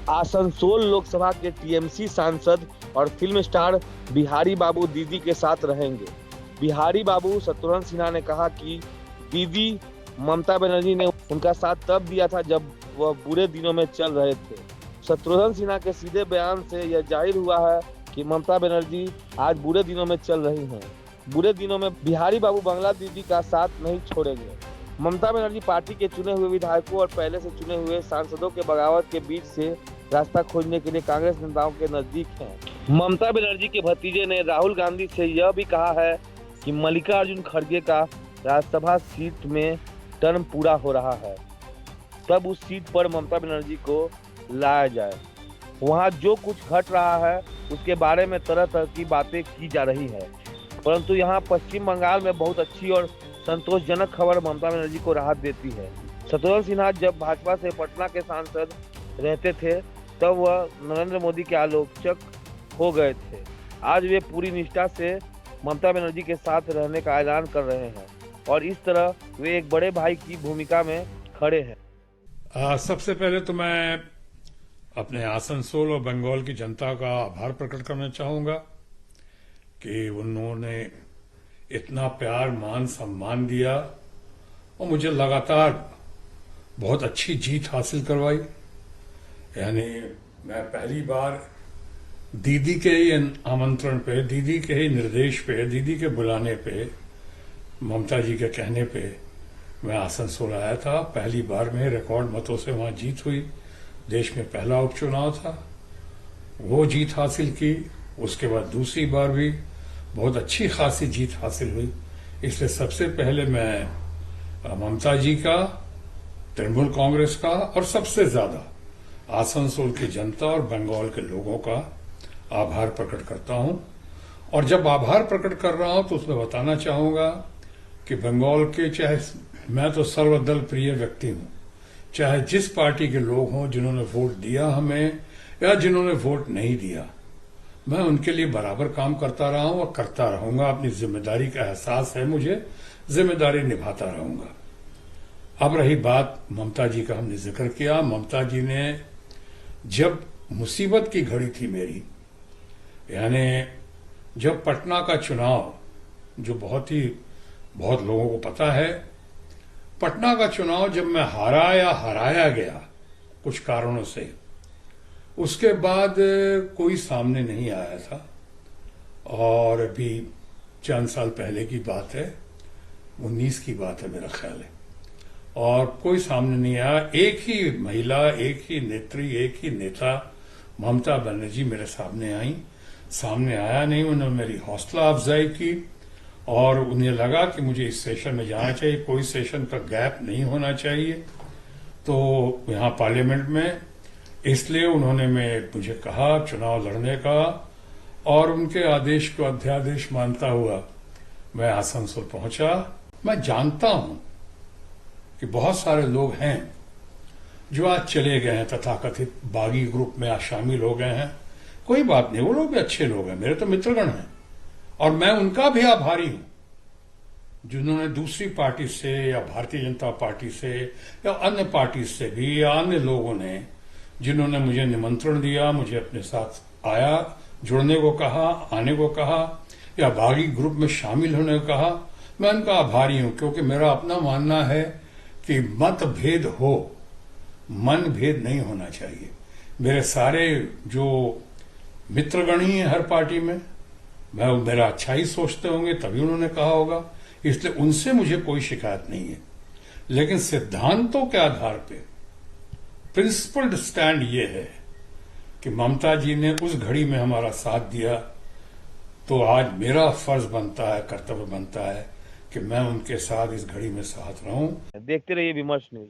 आसनसोल लोकसभा के टीएमसी सांसद और फिल्म स्टार बिहारी बाबू दीदी के साथ रहेंगे। बिहारी बाबू शत्रुघ्न सिन्हा ने कहा कि दीदी ममता बनर्जी ने उनका साथ तब दिया था जब वह बुरे दिनों में चल रहे थे। शत्रुघ्न सिन्हा के सीधे बयान से यह जाहिर हुआ है कि ममता बनर्जी आज बुरे दिनों में चल रही हैं। बुरे दिनों में बिहारी बाबू बंगला दीदी का साथ नहीं छोड़ेंगे। ममता बनर्जी पार्टी के चुने हुए विधायकों और पहले से चुने हुए सांसदों के बगावत के बीच से रास्ता खोजने के लिए कांग्रेस नेताओं के नजदीक हैं। ममता बनर्जी के भतीजे ने राहुल गांधी से यह भी कहा है कि मल्लिकार्जुन खड़गे का राज्यसभा सीट में टर्म पूरा हो रहा है, तब उस सीट पर ममता बनर्जी को लाया जाए। वहां जो कुछ घट रहा है उसके बारे में तरह तरह की बातें की जा रही है, परंतु यहाँ पश्चिम बंगाल में बहुत अच्छी और संतोषजनक खबर ममता बनर्जी को राहत देती है। शत्रुघ्न सिन्हा जब भाजपा से पटना के सांसद रहते थे तब वह नरेंद्र मोदी के आलोचक हो गए थे। आज वे पूरी निष्ठा से ममता बनर्जी के साथ रहने का ऐलान कर रहे हैं और इस तरह वे एक बड़े भाई की भूमिका में खड़े हैं। सबसे पहले तो मैं अपने आसनसोल और बंगाल की जनता का आभार प्रकट करना चाहूंगा कि उन्होंने इतना प्यार मान सम्मान दिया और मुझे लगातार बहुत अच्छी जीत हासिल करवाई। यानी मैं पहली बार दीदी के ही आमंत्रण पे, दीदी के ही निर्देश पे, दीदी के बुलाने पे, ममता जी के कहने पे मैं आसनसोल आया था। पहली बार में रिकॉर्ड मतों से वहां जीत हुई। देश में पहला उपचुनाव था, वो जीत हासिल की। उसके बाद दूसरी बार भी बहुत अच्छी खासी जीत हासिल हुई। इसलिए सबसे पहले मैं ममता जी का, तृणमूल कांग्रेस का और सबसे ज्यादा आसनसोल की जनता और बंगाल के लोगों का आभार प्रकट करता हूं। और जब आभार प्रकट कर रहा हूं तो उसमें बताना चाहूंगा कि बंगाल के, चाहे मैं तो सर्वदल प्रिय व्यक्ति हूं, चाहे जिस पार्टी के लोग हों जिन्होंने वोट दिया हमें या जिन्होंने वोट नहीं दिया, मैं उनके लिए बराबर काम करता रहा हूं और करता रहूंगा। अपनी जिम्मेदारी का एहसास है मुझे, जिम्मेदारी निभाता रहूंगा। अब रही बात ममता जी का, हमने जिक्र किया। ममता जी ने जब मुसीबत की घड़ी थी मेरी, यानी जब पटना का चुनाव, जो बहुत लोगों को पता है, पटना का चुनाव जब मैं हारा या हराया गया कुछ कारणों से, उसके बाद कोई सामने नहीं आया था। और अभी चंद साल पहले की बात है, 19 की बात है मेरा ख्याल है, और कोई सामने नहीं आया। एक ही महिला, एक ही नेत्री, एक ही नेता ममता बनर्जी मेरे सामने आई। सामने आया नहीं, उन्होंने मेरी हौसला अफजाई की और उन्हें लगा कि मुझे इस सेशन में जाना चाहिए, कोई सेशन का गैप नहीं होना चाहिए तो यहाँ पार्लियामेंट में। इसलिए उन्होंने मुझे कहा चुनाव लड़ने का, और उनके आदेश को अध्यादेश मानता हुआ मैं आसनसोल पहुंचा। मैं जानता हूं कि बहुत सारे लोग हैं जो आज चले गए हैं, तथाकथित बागी ग्रुप में आज शामिल हो गए हैं। कोई बात नहीं, वो लोग भी अच्छे लोग हैं, मेरे तो मित्रगण हैं और मैं उनका भी आभारी हूं जिन्होंने दूसरी पार्टी से या भारतीय जनता पार्टी से या अन्य पार्टी से भी, या अन्य लोगों ने जिन्होंने मुझे निमंत्रण दिया, मुझे अपने साथ जुड़ने को कहा, आने को कहा, या बागी ग्रुप में शामिल होने को कहा। मैं उनका आभारी हूं, क्योंकि मेरा अपना मानना है कि मतभेद हो, मन भेद नहीं होना चाहिए। मेरे सारे जो मित्रगण ही हैं हर पार्टी में, मैं मेरा अच्छा ही सोचते होंगे तभी उन्होंने कहा होगा, इसलिए उनसे मुझे कोई शिकायत नहीं है। लेकिन सिद्धांतों के आधार पे प्रिंसिपल्ड स्टैंड ये है कि ममता जी ने उस घड़ी में हमारा साथ दिया, तो आज मेरा फर्ज बनता है, कर्तव्य बनता है कि मैं उनके साथ इस घड़ी में साथ रहूं। देखते रहिए विमर्श न्यूज।